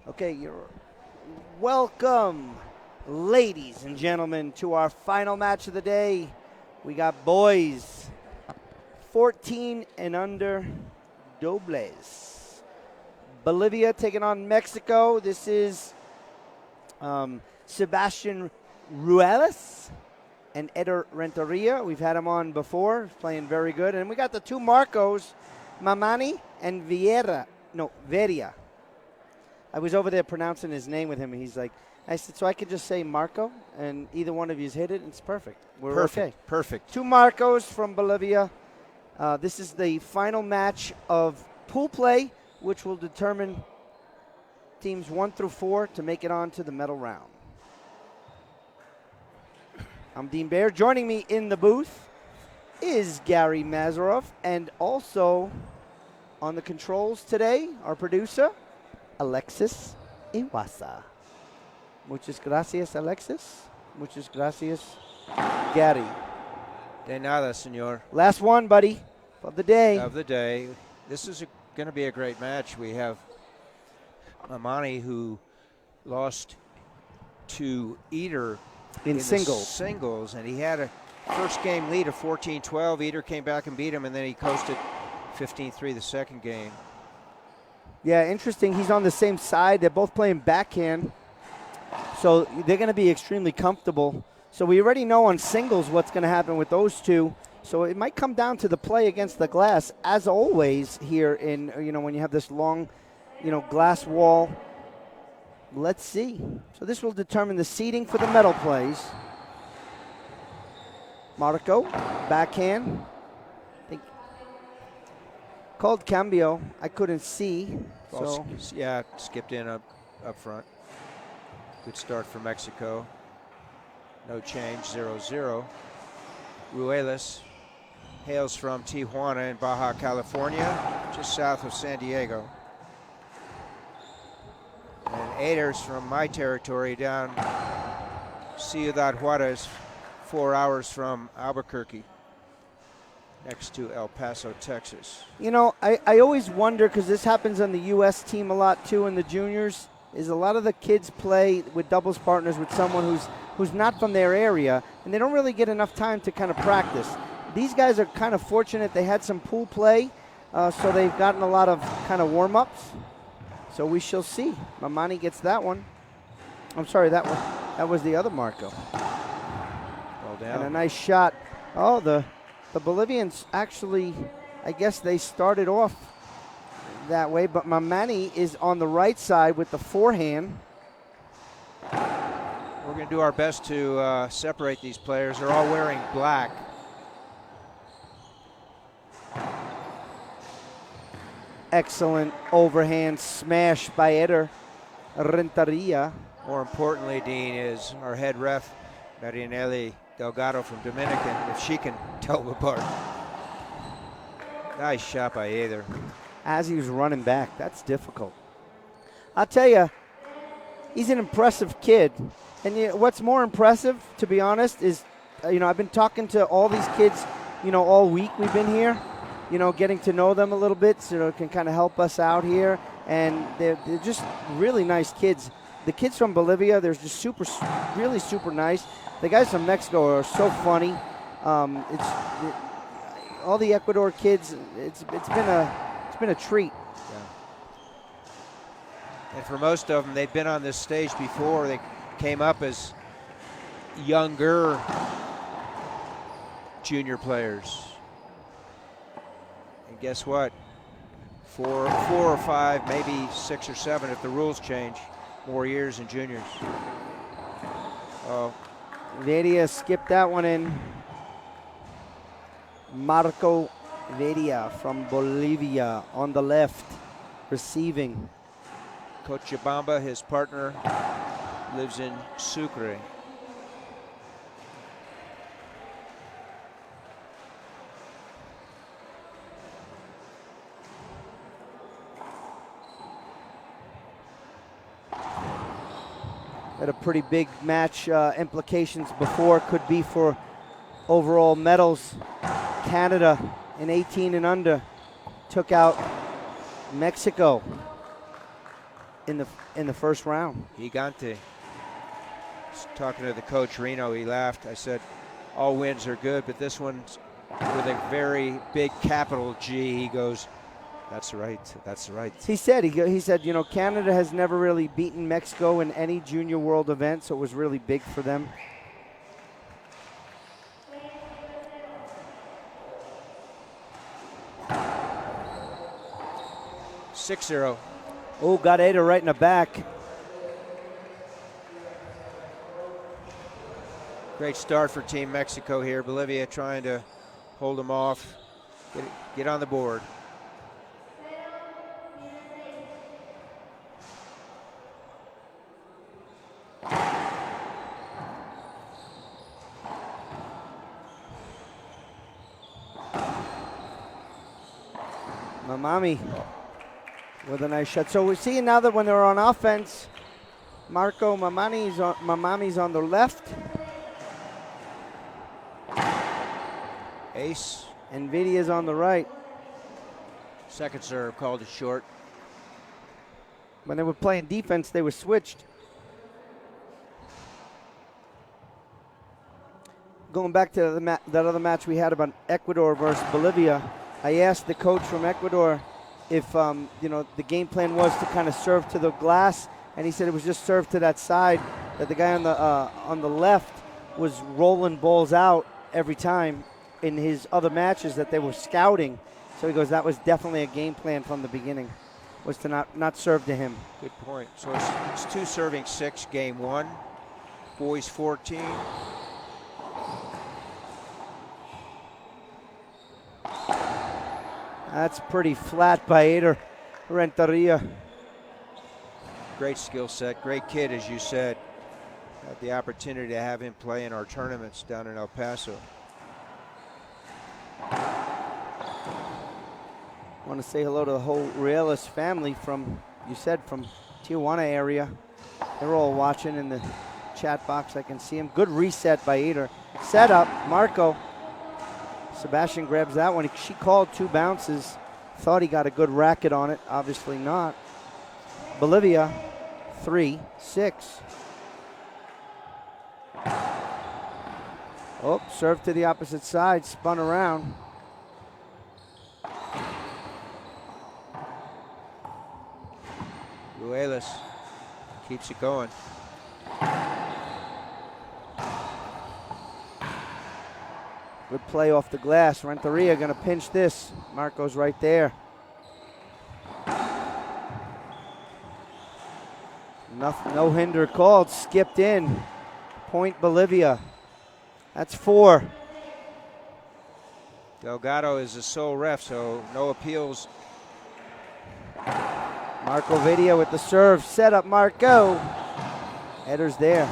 Okay, you're welcome, ladies and gentlemen, to our final match of the day. We got boys 14 and under dobles. Bolivia taking on Mexico. This is Sebastian Ruelas and Eder Renteria. We've had him on before, playing very good. And we got the two Marcos, Mamani and Vedia. I was over there pronouncing his name with him, and he's like, I said, so I could just say Marco, and either one of you's hit it, it's perfect. We're perfect, okay. Perfect. Two Marcos from Bolivia. This is the final match of pool play, which will determine teams 1 through 4 to make it on to the medal round. I'm Dean Baer. Joining me in the booth is Gary Mazarov, and also on the controls today, our producer, Alexis Iwasa. Muchas gracias, Alexis. Muchas gracias, Gary. De nada, senor. Last one, buddy, of the day. Of the day. This is going to be a great match. We have Mamani, who lost to Eder in singles. Singles, and he had a first game lead of 14-12. Eder came back and beat him, and then he coasted 15-3 the second game. Yeah, interesting. He's on the same side. They're both playing backhand, so they're going to be extremely comfortable. So we already know on singles what's going to happen with those two. So it might come down to the play against the glass, as always here in, when you have this long, glass wall. Let's see. So this will determine the seeding for the medal plays. Marco, backhand. Called cambio. I couldn't see. So yeah, skipped in up front. Good start for Mexico. No change, 0-0. Ruelas hails from Tijuana in Baja California, just south of San Diego. And Eder's from my territory down Ciudad Juarez, 4 hours from Albuquerque, next to El Paso, Texas. I always wonder, because this happens on the U.S. team a lot too in the juniors, is a lot of the kids play with doubles partners with someone who's not from their area, and they don't really get enough time to kind of practice. These guys are kind of fortunate. They had some pool play, so they've gotten a lot of kind of warm-ups. So we shall see. Mamani gets that one. I'm sorry, that one. That was the other Marco. Well down. And a nice shot. Oh, the Bolivians actually, I guess they started off that way, but Mamani is on the right side with the forehand. We're going to do our best to separate these players. They're all wearing black. Excellent overhand smash by Eder Renteria. More importantly, Dean, is our head ref, Marianelli Delgado from Dominican, if she can tell them apart. Nice shot by Eder. As he was running back, that's difficult. I'll tell you, he's an impressive kid. And what's more impressive, to be honest, is, I've been talking to all these kids, all week we've been here, getting to know them a little bit so it can kind of help us out here. And they're just really nice kids. The kids from Bolivia, they're just really super nice. The guys from Mexico are so funny. All the Ecuador kids, it's been a treat. Yeah. And for most of them, they've been on this stage before. They came up as younger junior players. And guess what? Four or five, maybe 6 or 7 if the rules change, more years in juniors. Oh. Vedia skipped that one in. Marco Vedia from Bolivia on the left, receiving. Cochabamba, his partner, lives in Sucre. Had a pretty big match. Implications before could be for overall medals. Canada in 18 and under took out Mexico in the first round. Gigante. Talking to the coach, Reno, he laughed. I said, all wins are good, but this one's with a very big capital G. He goes, that's right, that's right. He said, you know, Canada has never really beaten Mexico in any junior world event, so it was really big for them. Six zero. Oh, got Ada right in the back. Great start for Team Mexico here. Bolivia trying to hold them off, get on the board. Mamani with a nice shot. So we're seeing now that when they're on offense, Mamani's on the left. Ace. And Vedia's on the right. Second serve called it short. When they were playing defense, they were switched. Going back to that other match we had about Ecuador versus Bolivia, I asked the coach from Ecuador if you know, the game plan was to kind of serve to the glass, and he said it was just serve to that side. That the guy on the left was rolling balls out every time in his other matches that they were scouting. So he goes, that was definitely a game plan from the beginning, was to not serve to him. Good point. So it's 2 serving 6, game 1. Boys 14. That's pretty flat by Ada Renteria. Great skill set, great kid, as you said. Had the opportunity to have him play in our tournaments down in El Paso. I want to say hello to the whole Ruelas family from Tijuana area. They're all watching in the chat box. I can see them. Good reset by Ada. Set up, Marco. Sebastian grabs that one. She called 2 bounces. Thought he got a good racket on it. Obviously not. Bolivia, 3-6. Oh, serve to the opposite side. Spun around. Ruelas keeps it going. Good play off the glass. Renteria going to pinch this. Marco's right there. No hinder called. Skipped in. Point Bolivia. That's 4. Delgado is the sole ref, so no appeals. Marco Vedia with the serve. Set up Marco. Header's there.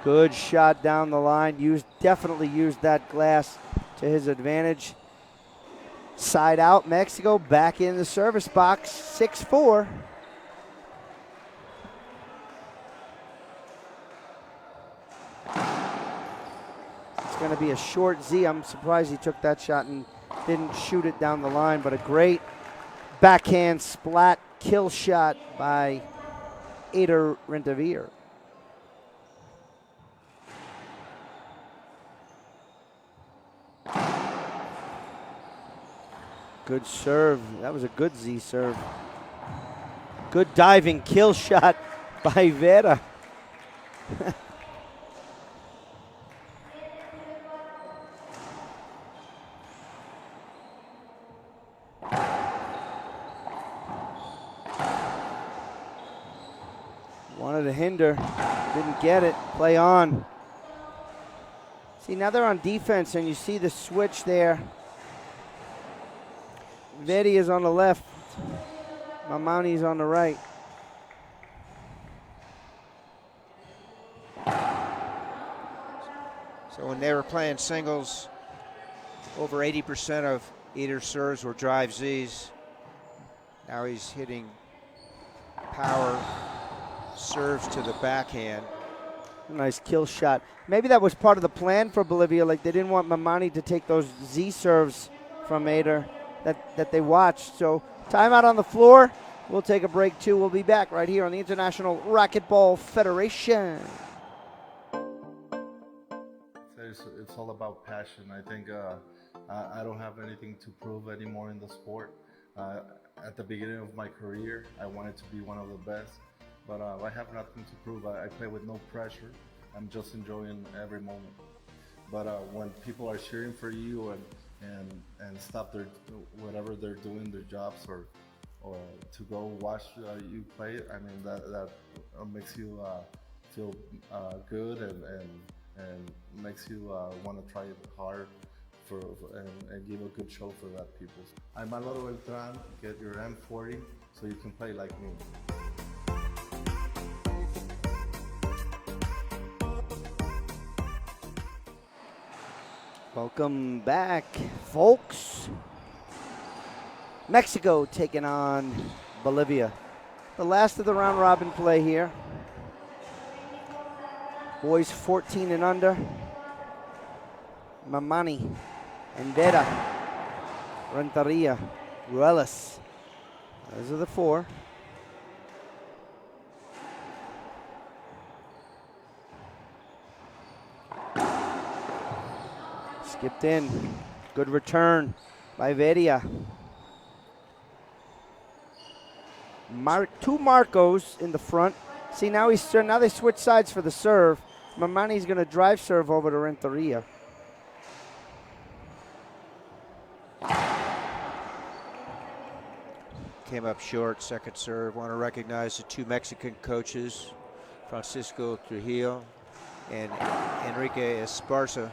Good shot down the line. Definitely used that glass to his advantage. Side out, Mexico back in the service box, 6-4. It's going to be a short Z. I'm surprised he took that shot and didn't shoot it down the line, but a great backhand splat kill shot by Ada Renteria. Good serve. That was a good Z serve. Good diving kill shot by Vera. Wanted to hinder. Didn't get it. Play on. See, now they're on defense, and you see the switch there. Vedia is on the left. Mamani's on the right. So when they were playing singles, over 80% of Ada's serves were drive Zs. Now he's hitting power serves to the backhand. Nice kill shot. Maybe that was part of the plan for Bolivia. Like, they didn't want Mamani to take those Z serves from Ada. that they watched. So timeout on the floor. We'll take a break too. We'll be back right here on the International Racquetball Federation. It's all about passion. I think I don't have anything to prove anymore in the sport. At the beginning of my career, I wanted to be one of the best, but I have nothing to prove. I play with no pressure. I'm just enjoying every moment. But when people are cheering for you and stop whatever they're doing, their jobs, or to go watch you play, I mean that makes you feel good and makes you want to try it hard and give a good show for that people. I'm Álvaro Beltrán. Get your M40 so you can play like me. Welcome back, folks. Mexico taking on Bolivia. The last of the round robin play here. Boys 14 and under. Mamani and Vedia, Renteria, Ruelas. Those are the four. Skipped in. Good return by Vedia. Two Marcos in the front. See, now they switch sides for the serve. Mamani's going to drive serve over to Renteria. Came up short, second serve. Want to recognize the two Mexican coaches, Francisco Trujillo and Enrique Esparza.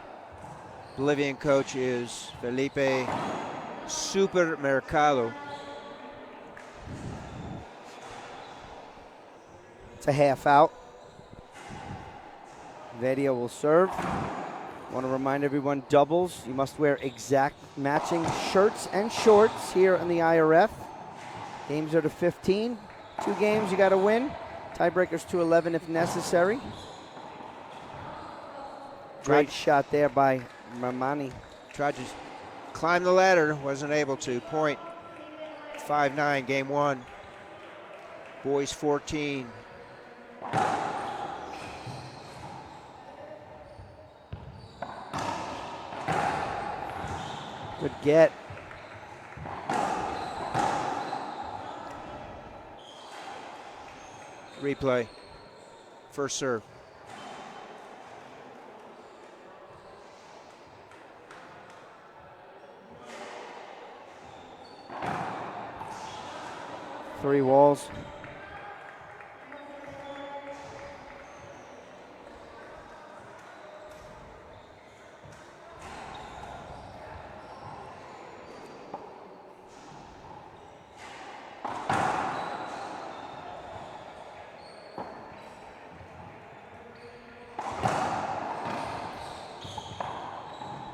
Bolivian coach is Felipe Supermercado. It's a half out. Vedia will serve. Want to remind everyone, doubles, you must wear exact matching shirts and shorts here in the IRF. Games are to 15. 2 games you got to win. Tiebreakers to 11 if necessary. Great shot there by Mamani. Tried to climb the ladder, wasn't able to. Point 5-9, game 1. Boys 14. Good get. Replay. First serve. Three walls.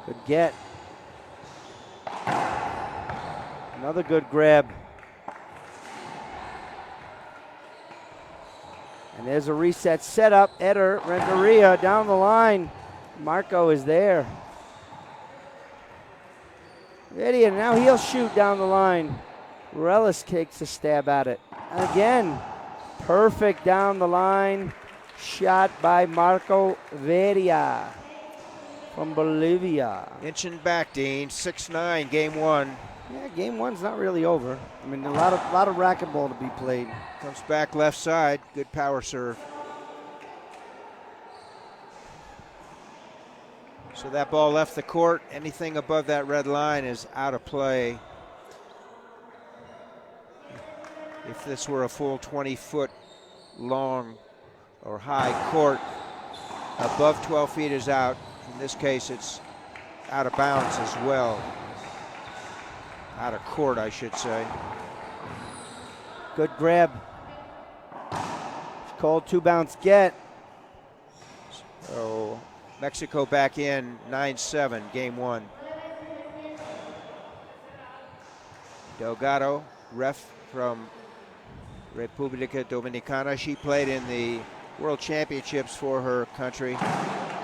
Good get. Another good grab. And there's a reset setup. Eder Renteria down the line. Marco is there. Vedia, now he'll shoot down the line. Ruelas takes a stab at it. Again, perfect down the line. Shot by Marco Vedia from Bolivia. Inching back, Dean. 6-9, game 1. Yeah, game 1's not really over. I mean, a lot of racquetball to be played. Comes back left side. Good power serve. So that ball left the court. Anything above that red line is out of play. If this were a full 20-foot long or high court, above 12 feet is out. In this case, it's out of bounds as well. Out of court, I should say. Good grab. It's called 2-bounce get. So Mexico back in 9-7, game 1. Delgado, ref from República Dominicana. She played in the World Championships for her country,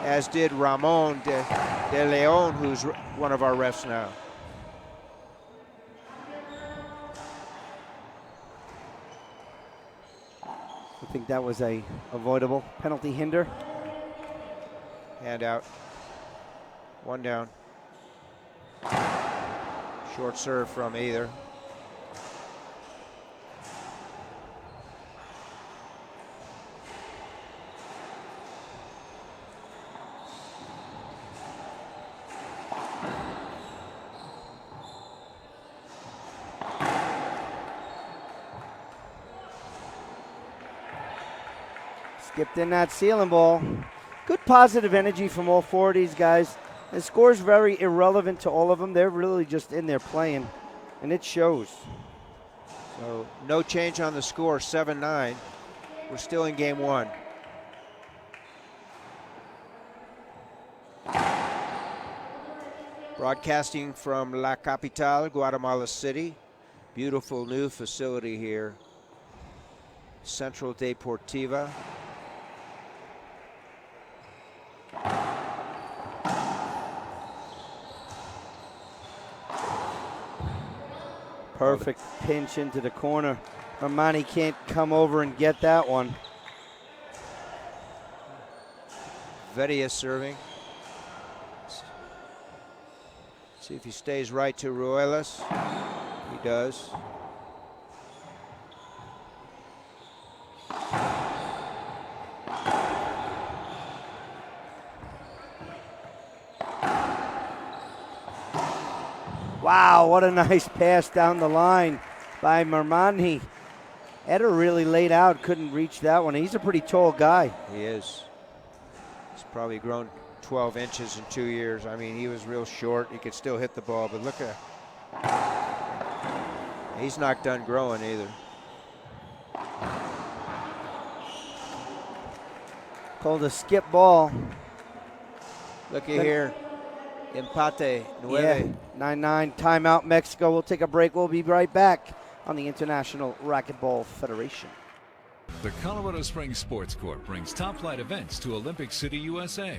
as did Ramon de Leon, who's one of our refs now. I think that was a avoidable penalty hinder. Hand out. One down. Short serve from either. Skipped in that ceiling ball. Good positive energy from all four of these guys. The score's very irrelevant to all of them. They're really just in there playing, and it shows. So no change on the score, 7-9. We're still in game one. Broadcasting from La Capital, Guatemala City. Beautiful new facility here. Central Deportiva. Perfect pinch into the corner. Mamani can't come over and get that one. Vedia serving. See if he stays right to Ruelas. He does. Wow, what a nice pass down the line by Mamani. Eder really laid out, couldn't reach that one. He's a pretty tall guy. He is. He's probably grown 12 inches in 2 years. I mean, he was real short. He could still hit the ball, but look at, he's not done growing either. Called a skip ball. Looky here. Empate. Yeah, 9-9, timeout Mexico. We'll take a break. We'll be right back on the International Racquetball Federation. The Colorado Springs Sports Corp brings top-flight events to Olympic City, USA.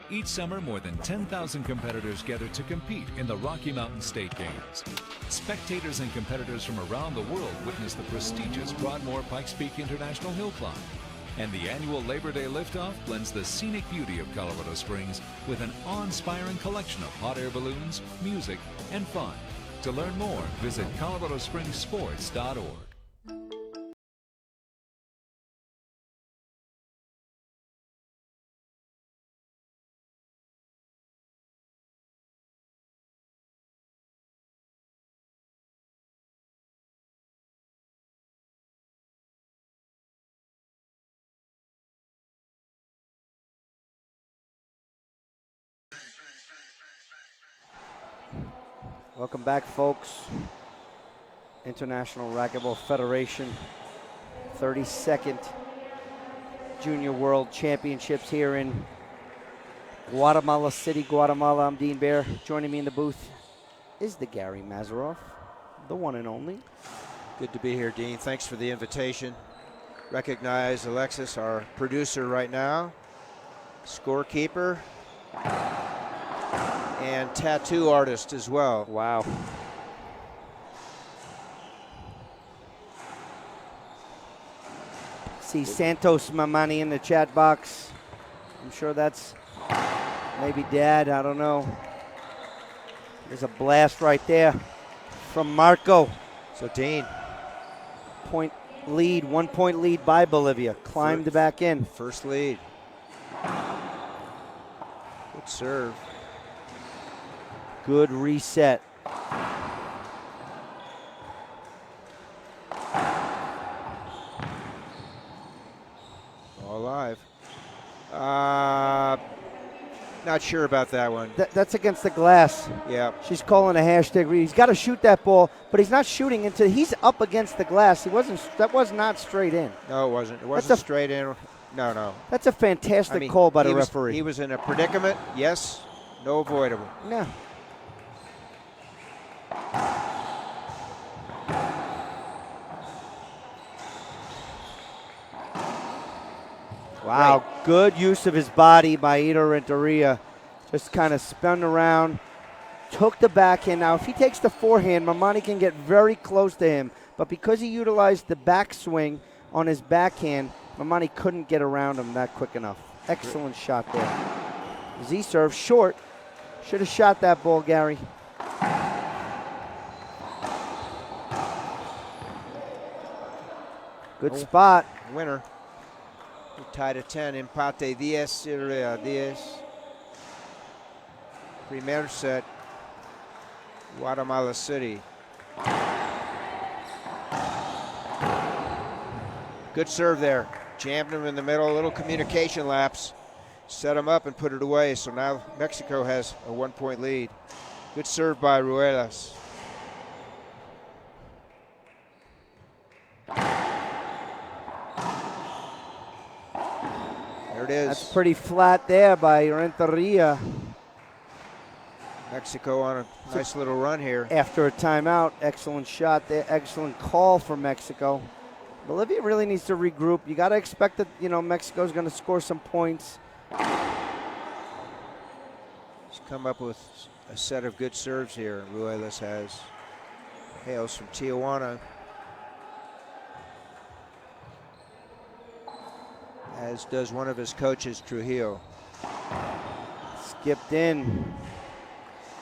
Each summer, more than 10,000 competitors gather to compete in the Rocky Mountain State Games. Spectators and competitors from around the world witness the prestigious Broadmoor Pikes Peak International Hill Climb. And the annual Labor Day liftoff blends the scenic beauty of Colorado Springs with an awe-inspiring collection of hot air balloons, music, and fun. To learn more, visit coloradospringssports.org. Welcome back, folks. International Racquetball Federation 32nd Junior World Championships here in Guatemala City, Guatemala. I'm Dean Baer. Joining me in the booth is the Gary Mazeroff, the one and only. Good to be here, Dean. Thanks for the invitation. Recognize Alexis, our producer right now, scorekeeper, and tattoo artist as well. Wow. See Santos Mamani in the chat box. I'm sure that's maybe Dad, I don't know. There's a blast right there from Marco. So Dean. 1 point lead by Bolivia. Climbed back in. First lead. Good serve. Good reset. All alive. Not sure about that one. That's against the glass. Yeah. She's calling a hashtag. He's got to shoot that ball, but he's not shooting into. He's up against the glass. That was not straight in. No, it wasn't. It wasn't straight in. No. That's a fantastic call by the referee. He was in a predicament. Yes. No avoidable. No. Wow, good use of his body by Renteria. Just kind of spun around, took the backhand. Now, if he takes the forehand, Mamani can get very close to him. But because he utilized the backswing on his backhand, Mamani couldn't get around him that quick enough. Excellent shot there. Z serve short. Should have shot that ball, Gary. Good spot. Winner. We tied at 10. Empate 10. Primer set. Guatemala City. Good serve there. Jammed him in the middle. A little communication lapse. Set him up and put it away. So now Mexico has a 1-point lead. Good serve by Ruelas. There it is. That's pretty flat there by Renteria. Mexico on a nice little run here. After a timeout, excellent shot there. Excellent call for Mexico. Bolivia really needs to regroup. You got to expect that, Mexico's going to score some points. He's come up with a set of good serves here. Ruelas has. Hails from Tijuana. As does one of his coaches, Trujillo. Skipped in.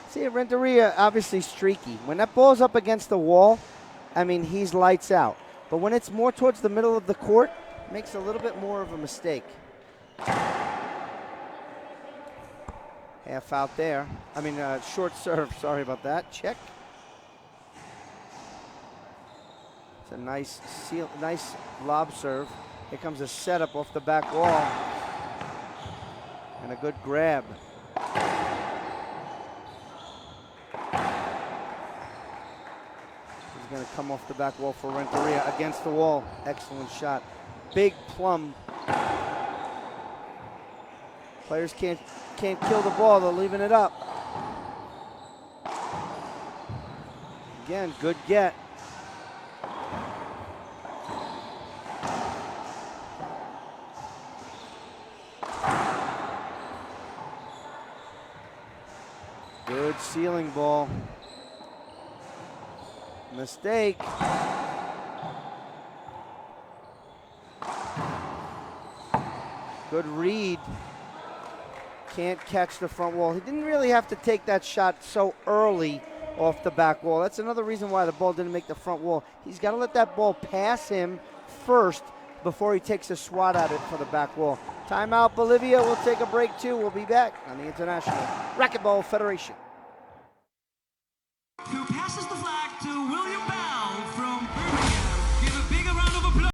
See, Renteria obviously streaky. When that ball's up against the wall, he's lights out. But when it's more towards the middle of the court, it makes a little bit more of a mistake. Half out there. Short serve. Sorry about that. Check. It's a nice lob serve. Here comes a setup off the back wall. And a good grab. He's going to come off the back wall for Renteria against the wall. Excellent shot. Big plum. Players can't kill the ball. They're leaving it up. Again, good get. Good ceiling ball. Mistake. Good read. Can't catch the front wall. He didn't really have to take that shot so early off the back wall. That's another reason why the ball didn't make the front wall. He's got to let that ball pass him first before he takes a swat at it for the back wall. Timeout, Bolivia. We'll take a break too. We'll be back on the International Racquetball Federation. Who passes the flag to William Bell from Birmingham. Give a big round of applause.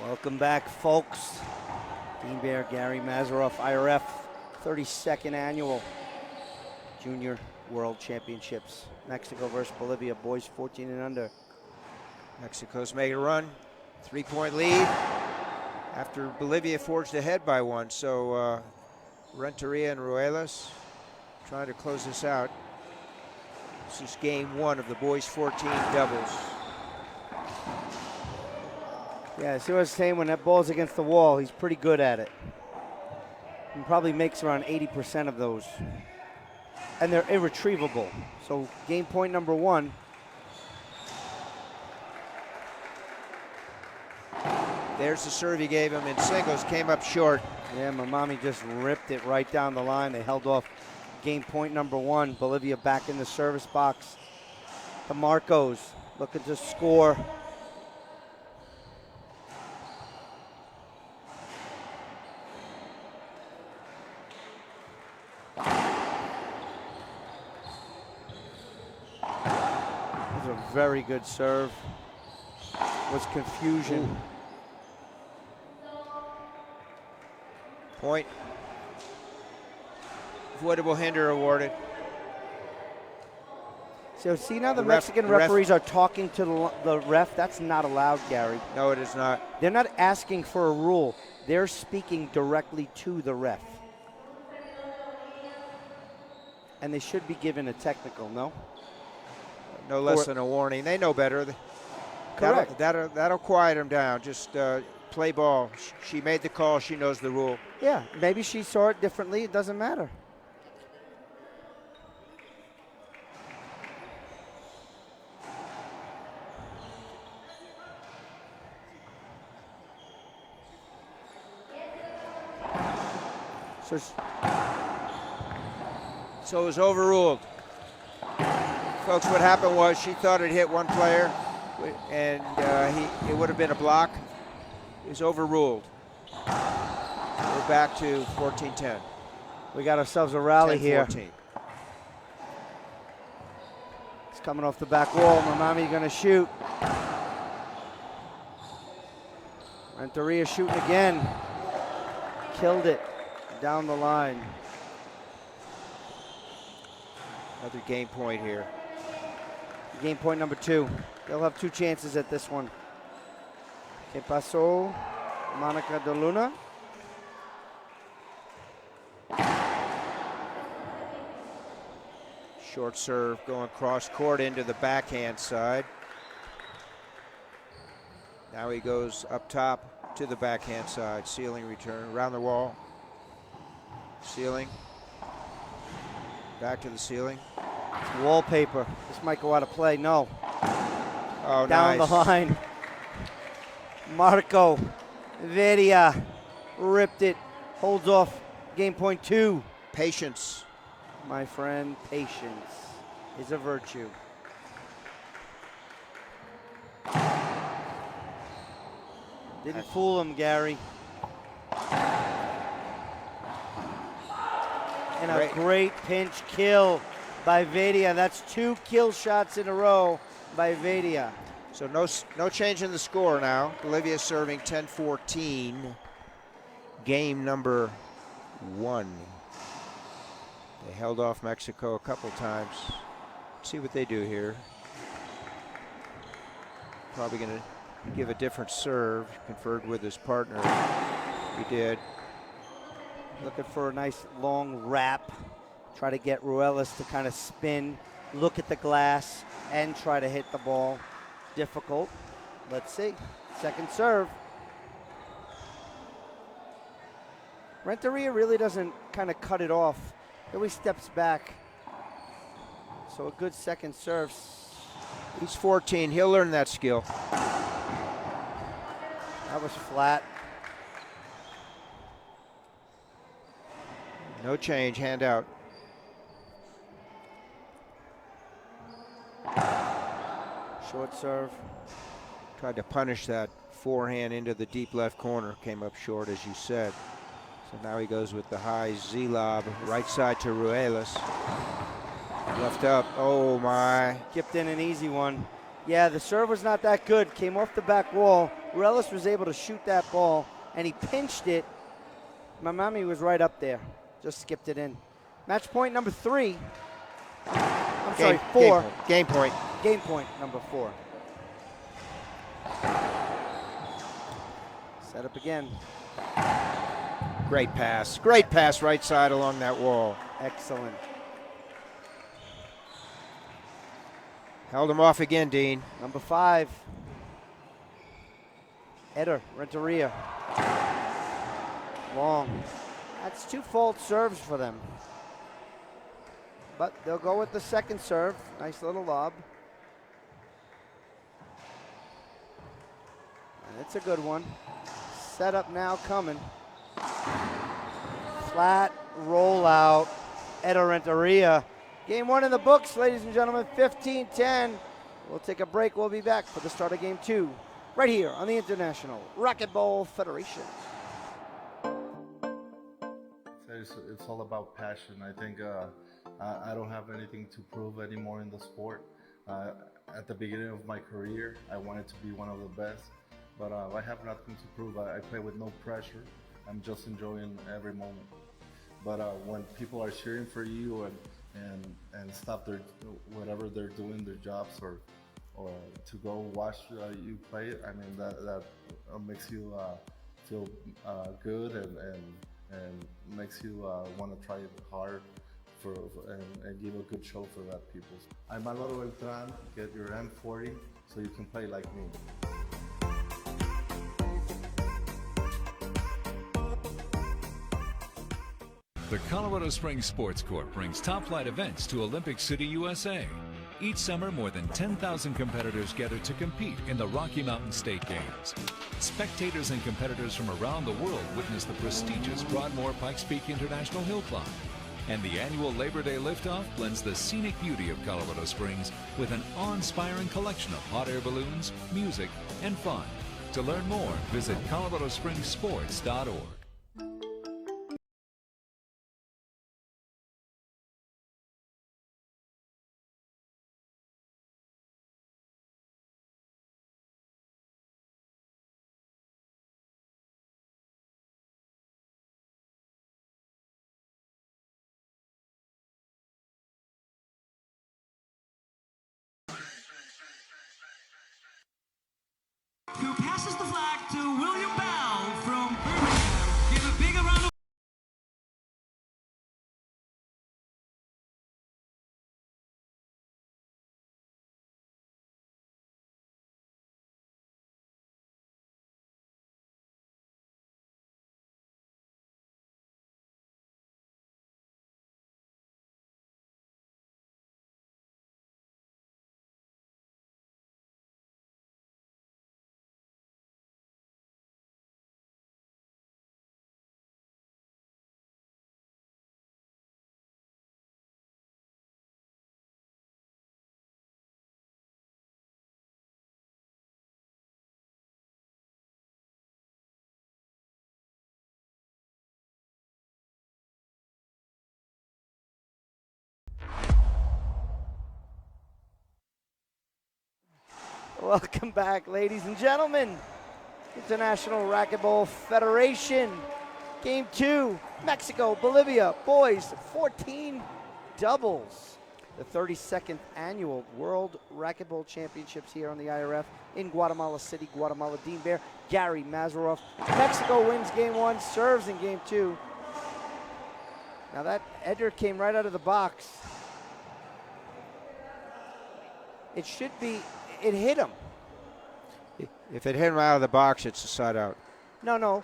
Welcome back, folks. Dean Bear, Gary Mazeroff, IRF, 32nd Annual Junior World Championships. Mexico versus Bolivia, boys 14 and under. Mexico's making a run. 3-point lead after Bolivia forged ahead by one. So Renteria and Ruelas trying to close this out. This is game one of the boys 14 doubles. Yeah, see what I was saying? When that ball's against the wall, he's pretty good at it. He probably makes around 80% of those. And they're irretrievable. So game point number one. There's the serve he gave him in singles, came up short. Yeah, Mamani just ripped it right down the line. They held off game point number one. Bolivia back in the service box. The Marcos looking to score. a very good serve. Was confusion. Ooh. Point. Avoidable hinder awarded. So see now the The ref- Mexican the ref- referees are talking to the ref. That's not allowed, Gary. No, it is not. They're not asking for a rule. They're speaking directly to the ref. And they should be given a technical, no? No less Or- than a warning. They know better. Correct. That'll quiet them down. Just play ball. She made the call. She knows the rule. Yeah, maybe she saw it differently. It doesn't matter. So it was overruled. Folks, what happened was she thought it hit one player, and it would have been a block. It was overruled. We're back to 14-10. We got ourselves a rally here. 10-14. It's coming off the back wall. Mamani going to shoot. Renteria shooting again. Killed it down the line. Another game point here. Game point number 2. They'll have 2 chances at this one. ¿Qué pasó, Monica de Luna? Short serve going cross court into the backhand side. Now he goes up top to the backhand side. Ceiling return around the wall. Ceiling. Back to the ceiling. It's wallpaper. This might go out of play. No. Oh, Down nice. the line. Marco Vedia ripped it. Holds off. Game point 2. Patience. My friend, patience is a virtue. Didn't fool him, Gary. And a great pinch kill by Vedia. That's 2 kill shots in a row by Vedia. So no change in the score now. Bolivia serving 10-14. Game number 1. They held off Mexico a couple times. Let's see what they do here. Probably going to give a different serve. Conferred with his partner. He did. Looking for a nice long wrap. Try to get Ruelas to kind of spin, look at the glass, and try to hit the ball. Difficult. Let's see. Second serve. Renteria really doesn't kind of cut it off. He always steps back. So a good second serve. He's 14. He'll learn that skill. That was flat. No change. Hand out. Short serve. Tried to punish that forehand into the deep left corner. Came up short, as you said. So now he goes with the high Z lob, right side to Ruelas. Left up, oh my. Skipped in an easy one. Yeah, the serve was not that good. Came off the back wall. Ruelas was able to shoot that ball, and he pinched it. Mamani was right up there. Just skipped it in. Match point number 3. I'm sorry, 4. Game point. Game point number 4. Set up again. Great pass. Great pass right side along that wall. Excellent. Held him off again, Dean. Number 5. Eder Renteria. Long. That's 2 false serves for them. But they'll go with the second serve. Nice little lob. And it's a good one. Set up now coming. Flat rollout. Eder Renteria. Game 1 in the books, ladies and gentlemen. 15-10. We'll take a break. We'll be back for the start of Game 2. Right here on the International Racquetball Federation. It's all about passion. I think I don't have anything to prove anymore in the sport. At the beginning of my career, I wanted to be one of the best, but I have nothing to prove. I play with no pressure. I'm just enjoying every moment. But when people are cheering for you and stop their whatever they're doing, their jobs, or to go watch you play, I mean that makes you feel good and makes you want to try hard and give a good show for that people. I'm Manolo Beltran. Get your M40 so you can play like me. The Colorado Springs Sports Corp brings top-flight events to Olympic City, USA. Each summer, more than 10,000 competitors gather to compete in the Rocky Mountain State Games. Spectators and competitors from around the world witness the prestigious Broadmoor Pikes Peak International Hill Climb. And the annual Labor Day liftoff blends the scenic beauty of Colorado Springs with an awe-inspiring collection of hot air balloons, music, and fun. To learn more, visit coloradospringssports.org. Who passes the flag to William Bell from Birmingham. Give a big round of Welcome back, ladies and gentlemen. International Racquetball Federation. Game 2, Mexico, Bolivia, boys 14 doubles. The 32nd annual World Racquetball Championships here on the IRF in Guatemala City, Guatemala. Dean Bear, Gary Mazaroff. Mexico wins game 1, serves in game 2. Now that header came right out of the box. It should be, it hit him. If it hit him out of the box, it's a side out. No,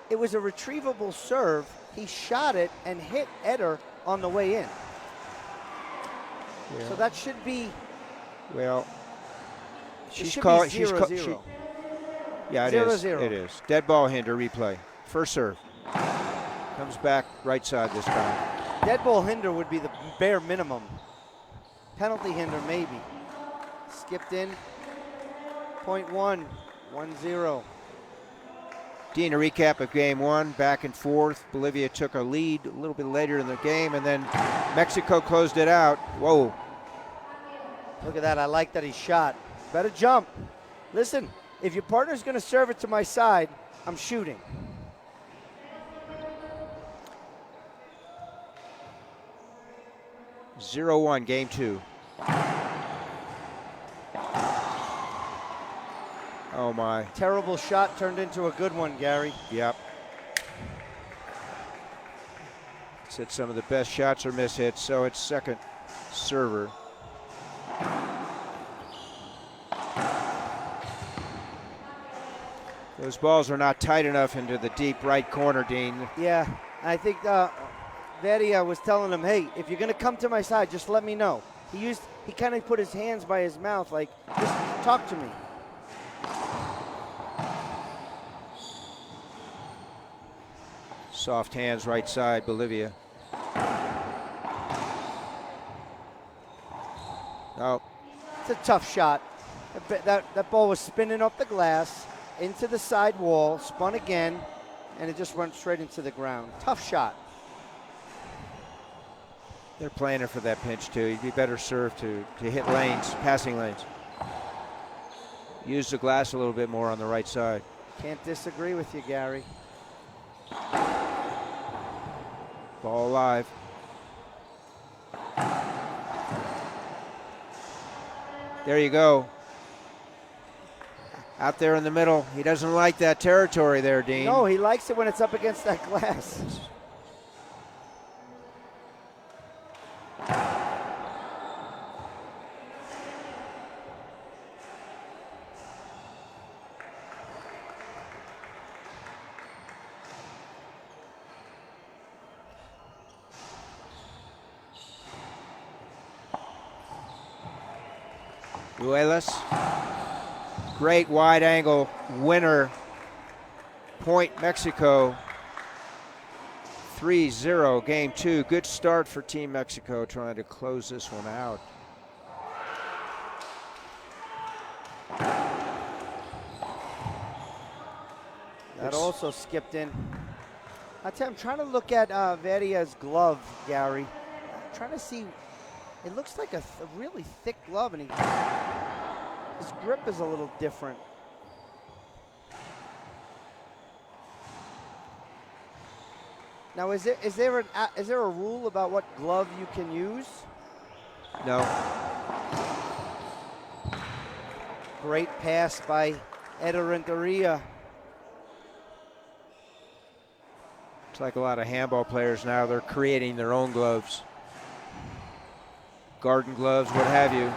it was a retrievable serve. He shot it and hit Eder on the way in. Yeah. So that should be. Well, She's she's calling. calling. Yeah, it is. 0-0. It is. Dead ball hinder replay. First serve. Comes back right side this time. Dead ball hinder would be the bare minimum. Penalty hinder maybe. Skipped in. Point 1, 1-0. Dean, a recap of game 1, back and forth. Bolivia took a lead a little bit later in the game, and then Mexico closed it out. Whoa. Look at that. I like that he shot. Better jump. Listen, if your partner's going to serve it to my side, I'm shooting. (0-1) game 2. Oh my. Terrible shot turned into a good one, Gary. Yep. Said some of the best shots are miss hits, so it's second server. Those balls are not tight enough into the deep right corner, Dean. Yeah, I think Vedia was telling him, hey, if you're going to come to my side, just let me know. He kind of put his hands by his mouth, like, just talk to me. Soft hands right side, Bolivia. Oh. It's a tough shot. That ball was spinning off the glass, into the side wall, spun again, and it just went straight into the ground. Tough shot. They're playing it for that pinch too. He'd be better served to hit lanes, passing lanes. use the glass a little bit more on the right side. Can't disagree with you, Gary. Ball alive. There you go. Out there in the middle. He doesn't like that territory there, Dean. No, he likes it when it's up against that glass. Ruelas. Great wide angle winner. Point Mexico. 3-0 game 2. Good start for Team Mexico trying to close this one out. That also skipped in. I tell you, I'm trying to look at Vedia's glove, Gary. I'm trying to see. It looks like a really thick glove, and his grip is a little different. Now, is there a rule about what glove you can use? No. Great pass by Renteria. It's like a lot of handball players now, they're creating their own gloves. Garden gloves, what have you.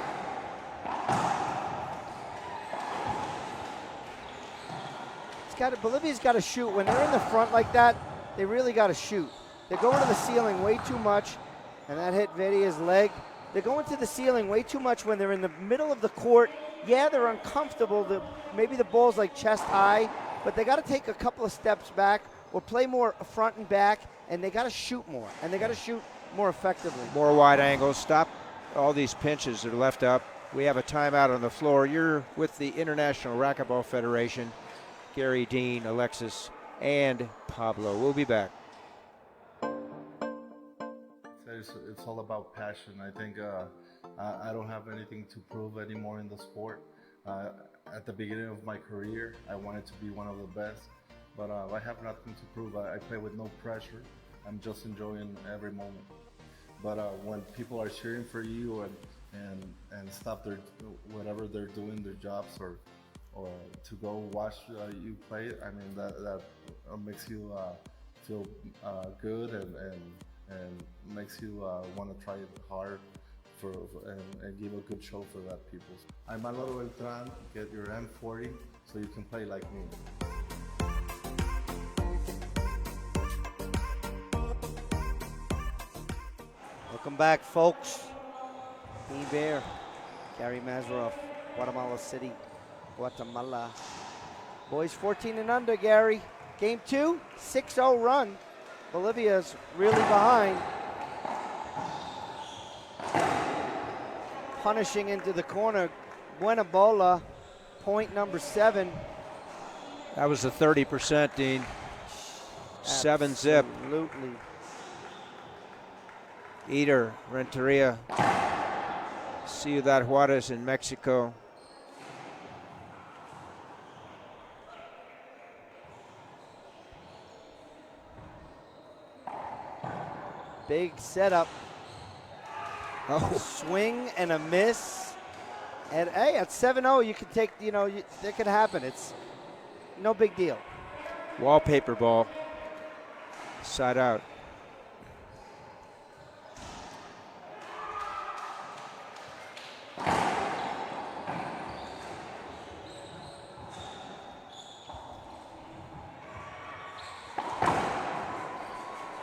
Bolivia's got to shoot. When they're in the front like that, they really got to shoot. They're going to the ceiling way too much, and that hit Vedia's leg. They're going to the ceiling way too much when they're in the middle of the court. Yeah, they're uncomfortable. Maybe the ball's like chest high, but they got to take a couple of steps back or play more front and back, and they got to shoot more, and they got to shoot more effectively. More wide angles. Stop all these pinches that are left up. We have a timeout on the floor. You're with the International Racquetball Federation. Gary, Dean, Alexis, and Pablo. We'll be back. It's all about passion. I think I don't have anything to prove anymore in the sport. At the beginning of my career, I wanted to be one of the best, but I have nothing to prove. I play with no pressure. I'm just enjoying every moment. But when people are cheering for you and stop whatever they're doing, their jobs, or to go watch you play, I mean that makes you feel good and makes you want to try it hard and give a good show for that people. I'm Manolo Beltran. Get your M40 so you can play like me. Welcome back, folks. Bear, Gary Mazeroff, Guatemala City, Guatemala. Boys 14 and under, Gary. Game 2, 6-0 run. Bolivia's really behind. Punishing into the corner. Buena bola, point number 7. That was a 30%, Dean. 7-zip. Absolutely. Eater, Renteria. Ciudad Juarez in Mexico. Big setup. Oh. Swing and a miss. And hey, at 7-0, you can take, that could happen. It's no big deal. Wallpaper ball. Side out.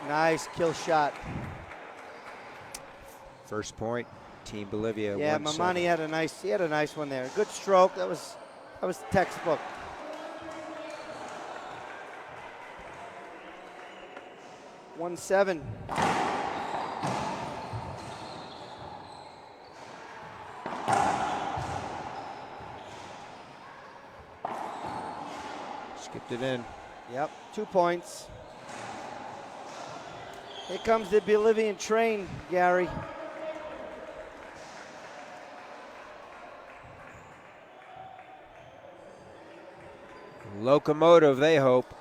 Nice kill shot. First point, Team Bolivia. Yeah, Mamani had a nice one there. Good stroke. That was textbook. One 7. Skipped it in. Yep, 2 points. Here comes the Bolivian train, Gary. locomotive, they hope.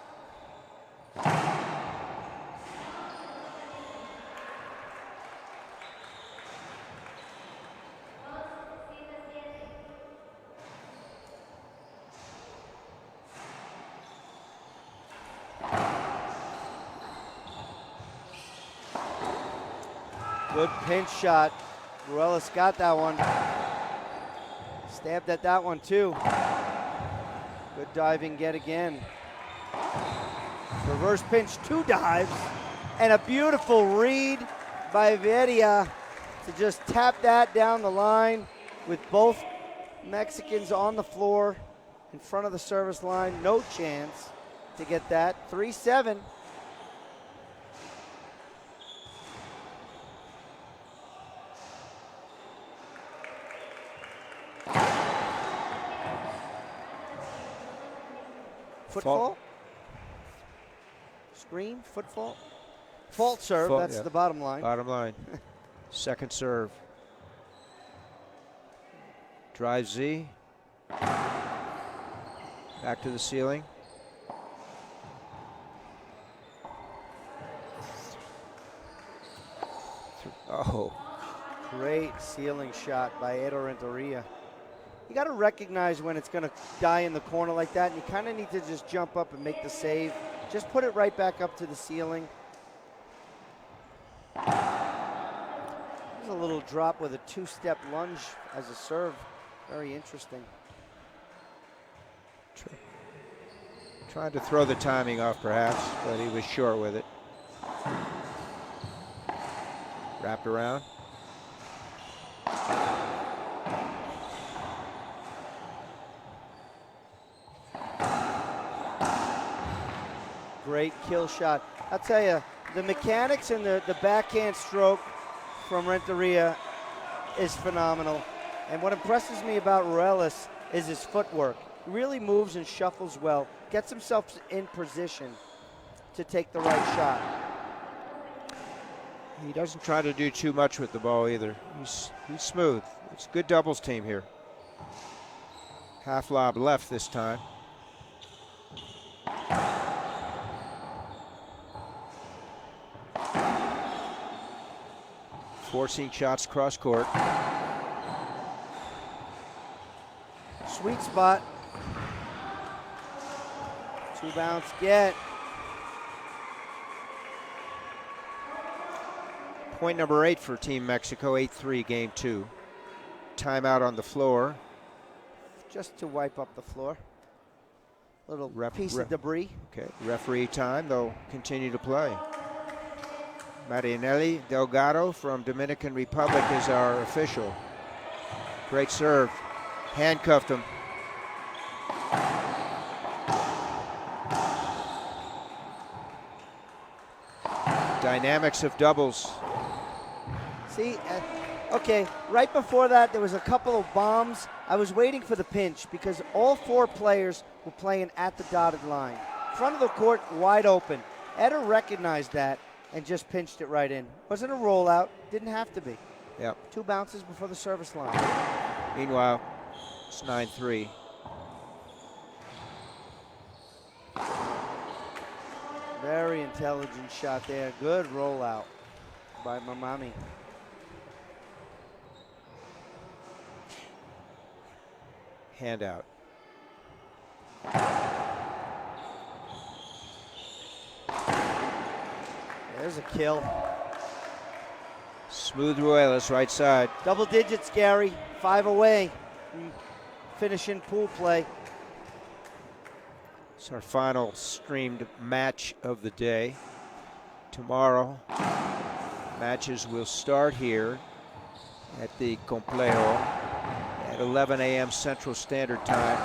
Good pinch shot. Ruelas got that one. Stabbed at that one too. Good diving get again. Reverse pinch, 2 dives, and a beautiful read by Vedia to just tap that down the line with both Mexicans on the floor in front of the service line. No chance to get that. 3-7. Footfall? Screen? Footfall? Fault serve, that's the bottom line. Bottom line. Second serve. Drive Z. Back to the ceiling. Oh. Great ceiling shot by Renteria. You got to recognize when it's going to die in the corner like that, and you kind of need to just jump up and make the save. Just put it right back up to the ceiling. There's a little drop with a 2-step lunge as a serve. Very interesting. Trying to throw the timing off perhaps, but he was short with it. Wrapped around. Great kill shot. I'll tell you, the mechanics and the backhand stroke from Renteria is phenomenal. And what impresses me about Ruelas is his footwork. He really moves and shuffles well, gets himself in position to take the right shot. He doesn't try to do too much with the ball either. He's smooth. It's a good doubles team here. Half lob left this time. Forcing shots cross court. Sweet spot. 2 bounce get. Point number 8 for Team Mexico, 8-3 game 2. Timeout on the floor. Just to wipe up the floor. Little piece of debris. Okay, referee time, they'll continue to play. Marinelli Delgado from Dominican Republic is our official. Great serve. Handcuffed him. Dynamics of doubles. See, okay, right before that, there was a couple of bombs. I was waiting for the pinch because all 4 players were playing at the dotted line. Front of the court, wide open. Eder recognized that and just pinched it right in. Wasn't a rollout, didn't have to be. Yep. 2 bounces before the service line. Meanwhile, it's 9-3. Very intelligent shot there. Good rollout by Mamani. Handout. There's a kill. Smooth Ruelas, right side. Double digits, Gary. 5 away from finishing pool play. It's our final streamed match of the day. Tomorrow, matches will start here at the Complejo at 11 a.m. Central Standard Time.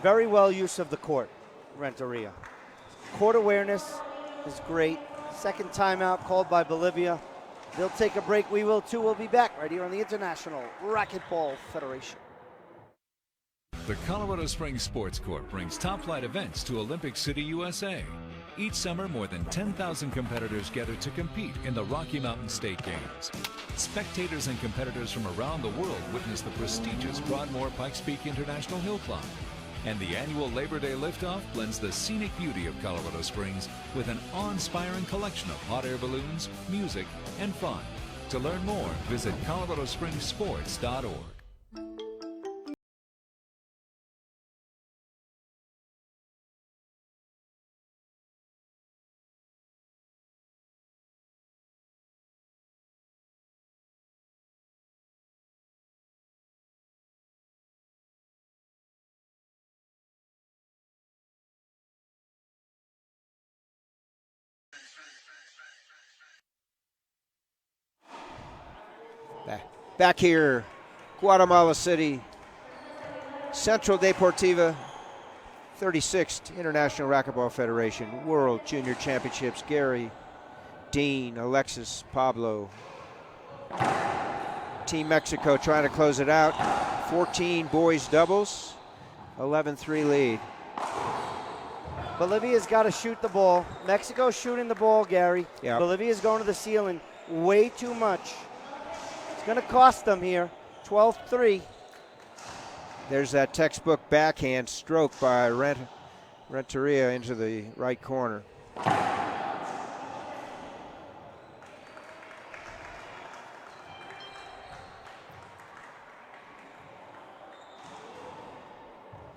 Very well use of the court, Renteria. Court awareness is great. Second timeout called by Bolivia. They'll take a break. We will too. We'll be back right here on the International Racquetball Federation. The Colorado Springs Sports Court brings top-flight events to Olympic City, USA. Each summer, more than 10,000 competitors gather to compete in the Rocky Mountain State Games. Spectators and competitors from around the world witness the prestigious Broadmoor Pikes Peak International Hill Climb. And the annual Labor Day liftoff blends the scenic beauty of Colorado Springs with an awe-inspiring collection of hot air balloons, music, and fun. To learn more, visit coloradospringssports.org. Back here, Guatemala City, Central Deportiva, 36th International Racquetball Federation, World Junior Championships. Gary, Dean, Alexis, Pablo. Team Mexico trying to close it out. 14 boys doubles, 11-3 lead. Bolivia's got to shoot the ball. Mexico's shooting the ball, Gary. Yep. Bolivia's going to the ceiling way too much. It's going to cost them here. 12-3. There's that textbook backhand stroke by Renteria into the right corner.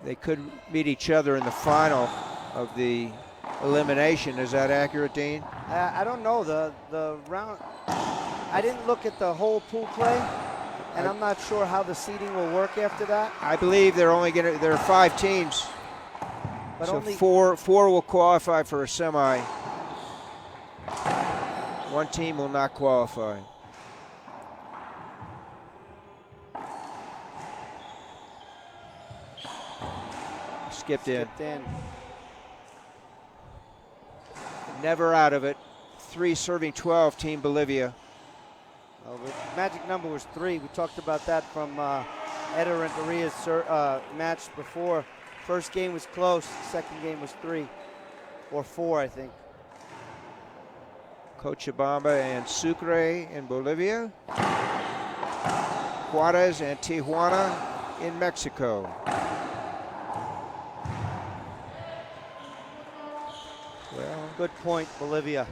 They could meet each other in the final of the elimination. Is that accurate, Dean? I don't know. The round, I didn't look at the whole pool play, and I'm not sure how the seeding will work after that. I believe there are 5 teams, But so only four will qualify for a semi. One team will not qualify. Skipped in. Never out of it. 3 serving 12, Team Bolivia. Well, the magic number was 3. We talked about that from Eda Renteria's match before. First game was close. Second game was 3 or 4, I think. Cochabamba and Sucre in Bolivia. Juarez and Tijuana in Mexico. Well, good point, Bolivia.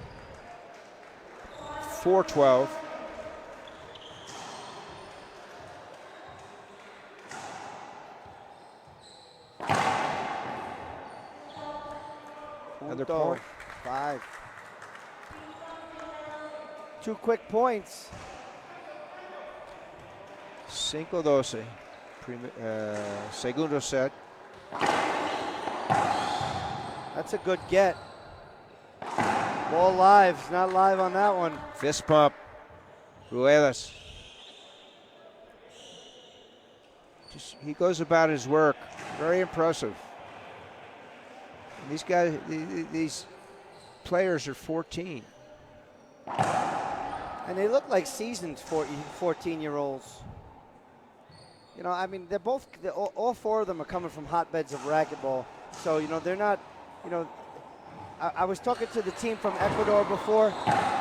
4-12. Another point. 5. 2 quick points. 5-12. Segundo set. That's a good get. Ball live. It's not live on that one. Fist pump. Ruelas. He goes about his work. Very impressive. And these guys, these players are 14. And they look like seasoned 14-year-olds. You know, I mean, all 4 of them are coming from hotbeds of racquetball. So, you know, they're not, you know, I was talking to the team from Ecuador before.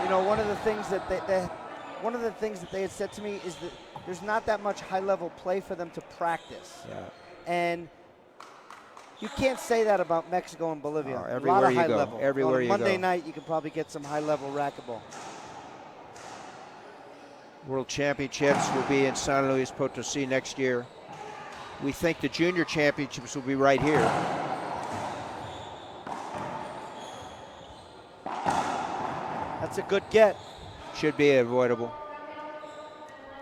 You know, one of the things that they had said to me is that there's not that much high-level play for them to practice. Yeah. And you can't say that about Mexico and Bolivia. Everywhere a lot of you high go. level. Everywhere you go. Monday night, you can probably get some high-level racquetball. World Championships will be in San Luis Potosí next year. We think the Junior Championships will be right here. That's a good get. Should be avoidable.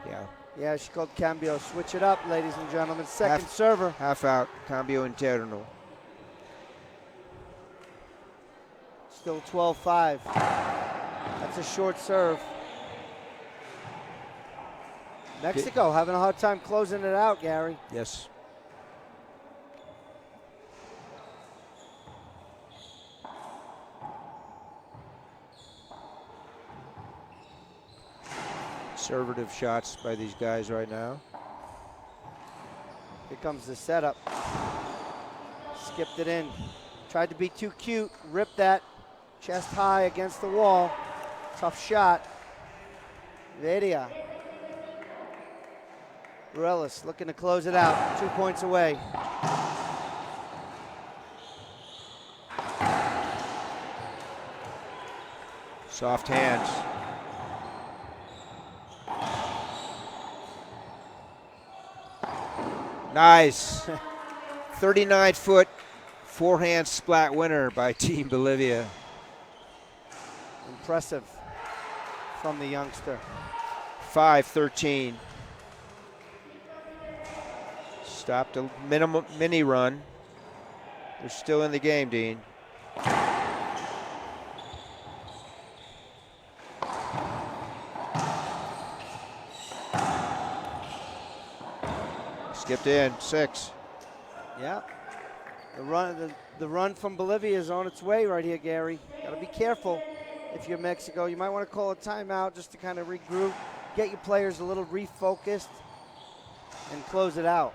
Yeah. Yeah, she called cambio. Switch it up, ladies and gentlemen. Second server. Half out, cambio interno. Still 12-5. That's a short serve. Mexico having a hard time closing it out, Gary. Yes. Conservative shots by these guys right now. Here comes the setup. Skipped it in. Tried to be too cute. Ripped that. Chest high against the wall. Tough shot. Vedia. Ruelas looking to close it out. 2 points away. Soft hands. Nice. 39-foot forehand splat winner by Team Bolivia. Impressive from the youngster. 5-13. Stopped a mini run. They're still in the game, Dean. Skipped in, 6. Yeah. The run from Bolivia is on its way right here, Gary. Got to be careful if you're Mexico. You might want to call a timeout just to kind of regroup, get your players a little refocused, and close it out.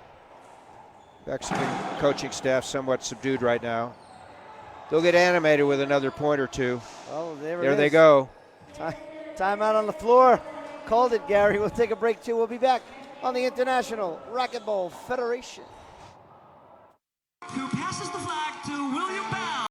Mexican coaching staff somewhat subdued right now. They'll get animated with another point or two. Oh, there they go. Timeout on the floor. Called it, Gary. We'll take a break, too. We'll be back on the International Racquetball Federation. Who passes the flag to William Bell.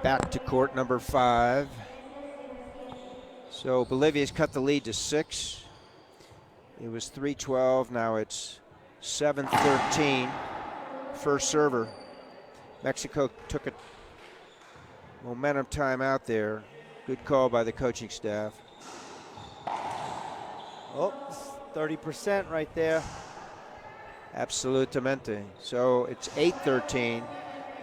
Back to court number 5. So Bolivia's cut the lead to 6. It was 3-12, now it's 7-13. First server. Mexico took a momentum timeout there. Good call by the coaching staff. Oh, 30% right there. Absolutamente. So it's 8-13.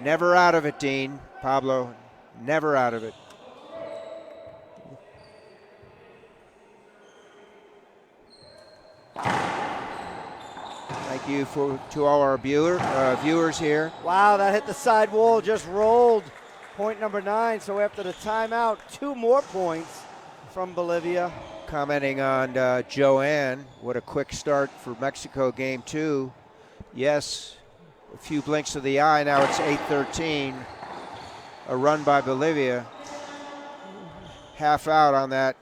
Never out of it, Dean. Pablo, never out of it. Thank you to all our viewers here. Wow, that hit the side wall, just rolled. Point number 9. So after the timeout, 2 more points from Bolivia. Commenting on Joanne, what a quick start for Mexico game 2. Yes, a few blinks of the eye. Now it's 8-13. A run by Bolivia. Half out on that.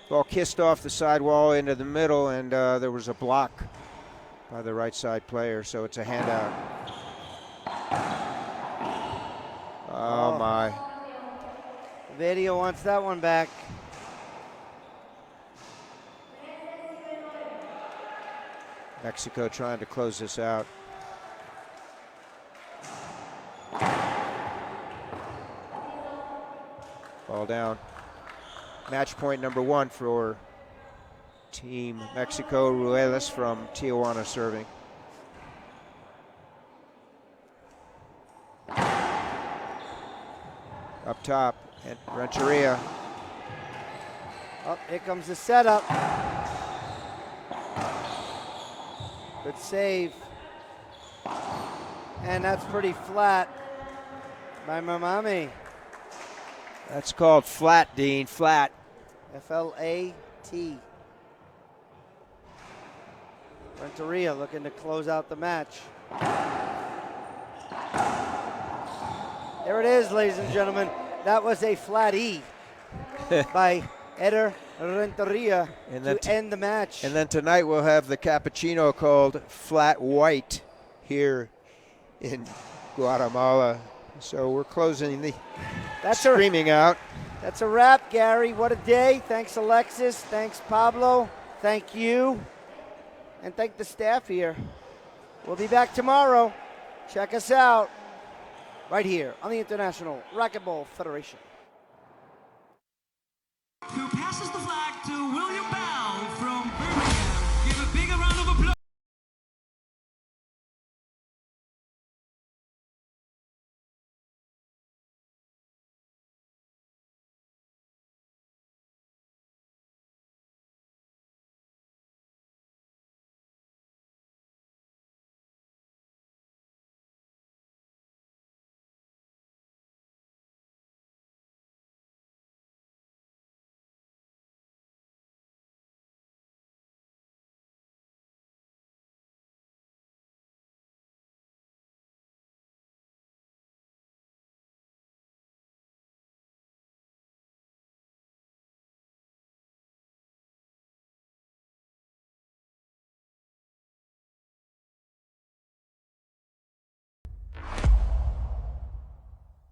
Ball kissed off the sidewall into the middle, and there was a block by the right side player, so it's a handout. Oh my. Vedia wants that one back. Mexico trying to close this out. Ball down. Match point number 1 for Team Mexico. Ruelas from Tijuana serving. Up top, and Renteria. Oh, here comes the setup. Good save. And that's pretty flat by Mamani. That's called flat, Dean, flat. F-L-A-T. Renteria looking to close out the match. There it is, ladies and gentlemen. That was a flat E by Eder Renteria to end the match. And then tonight we'll have the cappuccino called flat white here in Guatemala. So we're closing the streaming out. That's a wrap, Gary. What a day. Thanks, Alexis. Thanks, Pablo. Thank you. And thank the staff here. We'll be back tomorrow. Check us out right here on the International Racquetball Federation.